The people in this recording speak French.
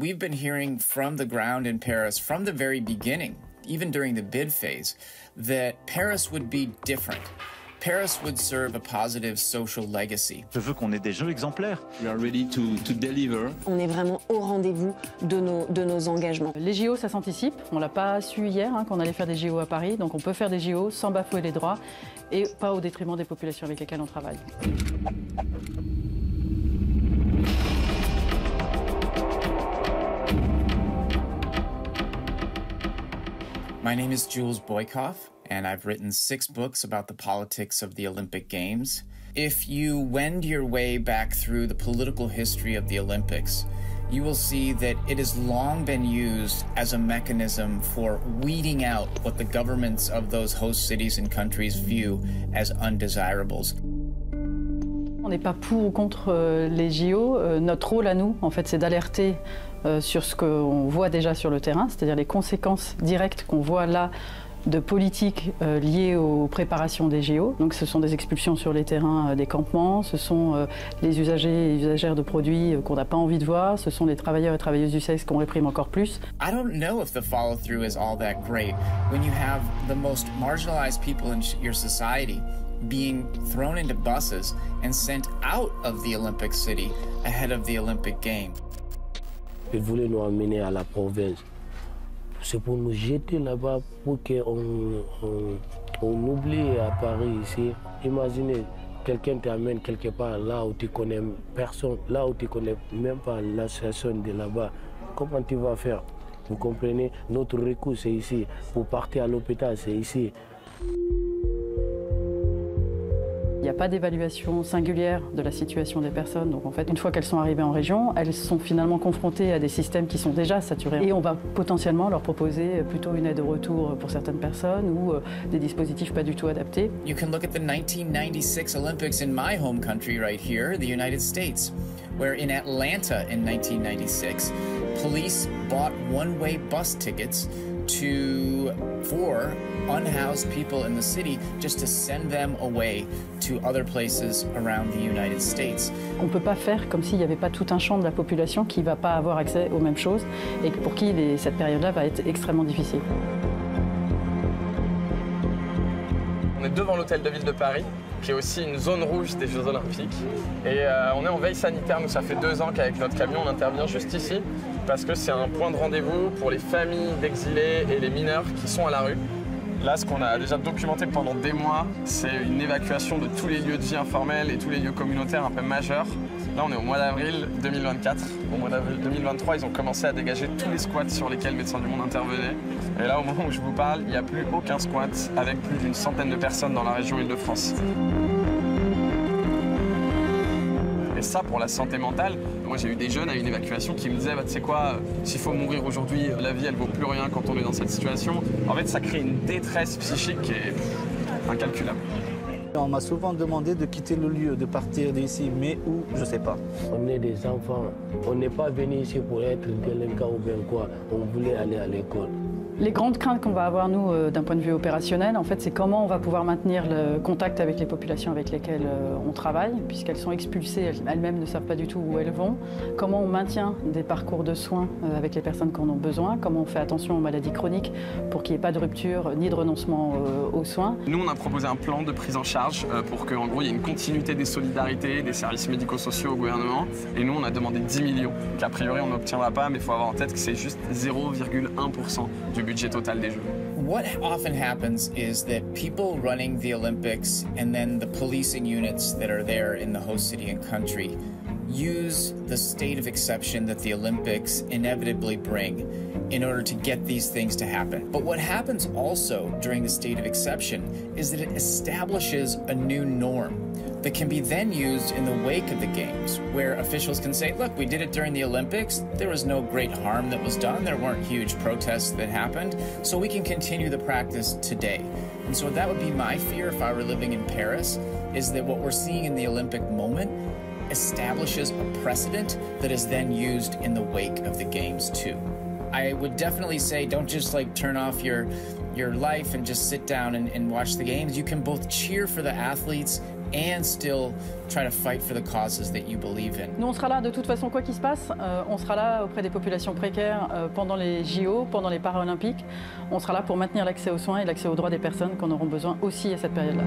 We've been hearing from the ground in Paris from the very beginning, even during the bid phase, that Paris would be different. Paris would serve a positive social legacy. Je veux qu'on ait des jeux exemplaires. We are ready to deliver. On est vraiment au rendez-vous de nos engagements. Les JO, ça s'anticipe. On l'a pas su hier qu'on allait faire des JO à Paris. Donc on peut faire des JO sans bafouer les droits et pas au détriment des populations avec lesquelles on travaille. My name is Jules Boykoff, and I've written 6 books about the politics of the Olympic Games. If you wend your way back through the political history of the Olympics, you will see that it has long been used as a mechanism for weeding out what the governments of those host cities and countries view as undesirables. On n'est pas pour ou contre les JO. Notre rôle à nous, en fait, c'est d'alerter sur ce qu'on voit déjà sur le terrain, c'est-à-dire les conséquences directes qu'on voit là de politiques liées aux préparations des JO. Donc ce sont des expulsions sur les terrains des campements, ce sont les usagers et usagères de produits qu'on n'a pas envie de voir, ce sont les travailleurs et travailleuses du sexe qu'on réprime encore plus. I don't know if the follow-through is all that great when you have the most marginalized people in your society being thrown into buses and sent out of the Olympic City ahead of the Olympic Games. Ils voulaient nous emmener à la province. C'est pour nous jeter là-bas pour qu'on oublie à Paris ici. Imaginez, quelqu'un t'amène quelque part là où tu connais personne, là où tu connais même pas l'association de là-bas. Comment tu vas faire? Vous comprenez? Notre recours c'est ici. Pour partir à l'hôpital c'est ici. Il n'y a pas d'évaluation singulière de la situation des personnes. Donc en fait, une fois qu'elles sont arrivées en région, elles sont finalement confrontées à des systèmes qui sont déjà saturés. Et on va potentiellement leur proposer plutôt une aide au retour pour certaines personnes ou des dispositifs pas du tout adaptés. You can look at the 1996 Olympics in my home country right here, the United States, where in Atlanta in 1996, police bought one-way bus tickets for unhoused people in the city just to send them away to other places around the United States. On ne peut pas faire comme s'il n'y avait pas tout un champ de la population qui ne va pas avoir accès aux mêmes choses et pour qui cette période-là va être extrêmement difficile. On est devant l'hôtel de ville de Paris, qui est aussi une zone rouge des Jeux Olympiques. Et on est en veille sanitaire, nous ça fait 2 ans qu'avec notre camion on intervient juste ici, parce que c'est un point de rendez-vous pour les familles d'exilés et les mineurs qui sont à la rue. Là, ce qu'on a déjà documenté pendant des mois, c'est une évacuation de tous les lieux de vie informels et tous les lieux communautaires un peu majeurs. Là, on est au mois d'avril 2024. Au mois d'avril 2023, ils ont commencé à dégager tous les squats sur lesquels Médecins du Monde intervenait. Et là, au moment où je vous parle, il n'y a plus aucun squat avec plus d'une centaine de personnes dans la région Île-de-France. Et ça, pour la santé mentale, moi j'ai eu des jeunes à une évacuation qui me disaient, tu sais quoi, s'il faut mourir aujourd'hui, la vie elle vaut plus rien quand on est dans cette situation. En fait, ça crée une détresse psychique qui est incalculable. On m'a souvent demandé de quitter le lieu, de partir d'ici, mais où, je sais pas. On est des enfants, on n'est pas venu ici pour être délinquant ou bien quoi, on voulait aller à l'école. Les grandes craintes qu'on va avoir, nous, d'un point de vue opérationnel, en fait, c'est comment on va pouvoir maintenir le contact avec les populations avec lesquelles on travaille, puisqu'elles sont expulsées, elles-mêmes ne savent pas du tout où elles vont. Comment on maintient des parcours de soins avec les personnes qui en ont besoin, comment on fait attention aux maladies chroniques pour qu'il n'y ait pas de rupture ni de renoncement aux soins. Nous, on a proposé un plan de prise en charge pour qu'en gros, il y ait une continuité des solidarités, des services médico-sociaux au gouvernement. Et nous, on a demandé 10 millions, qu'a priori, on n'obtiendra pas, mais il faut avoir en tête que c'est juste 0,1% du budget total des Jeux. What often happens is that people running the Olympics and then the policing units that are there in the host city and country use the state of exception that the Olympics inevitably bring in order to get these things to happen. But what happens also during the state of exception is that it establishes a new norm that can be then used in the wake of the games, where officials can say, look, we did it during the Olympics, there was no great harm that was done, there weren't huge protests that happened, so we can continue the practice today. And so that would be my fear if I were living in Paris, is that what we're seeing in the Olympic moment establishes a precedent that is then used in the wake of the games too. I would definitely say don't just like turn off your life and just sit down and watch the games. You can both cheer for the athletes and still try to fight for the causes that you believe in. Nous, on sera là de toute façon, quoi qu'il se passe. On sera là auprès des populations précaires pendant les JO, pendant les Paralympiques. On sera là pour maintenir l'accès aux soins et l'accès aux droits des personnes qu'on auront besoin aussi à cette période-là.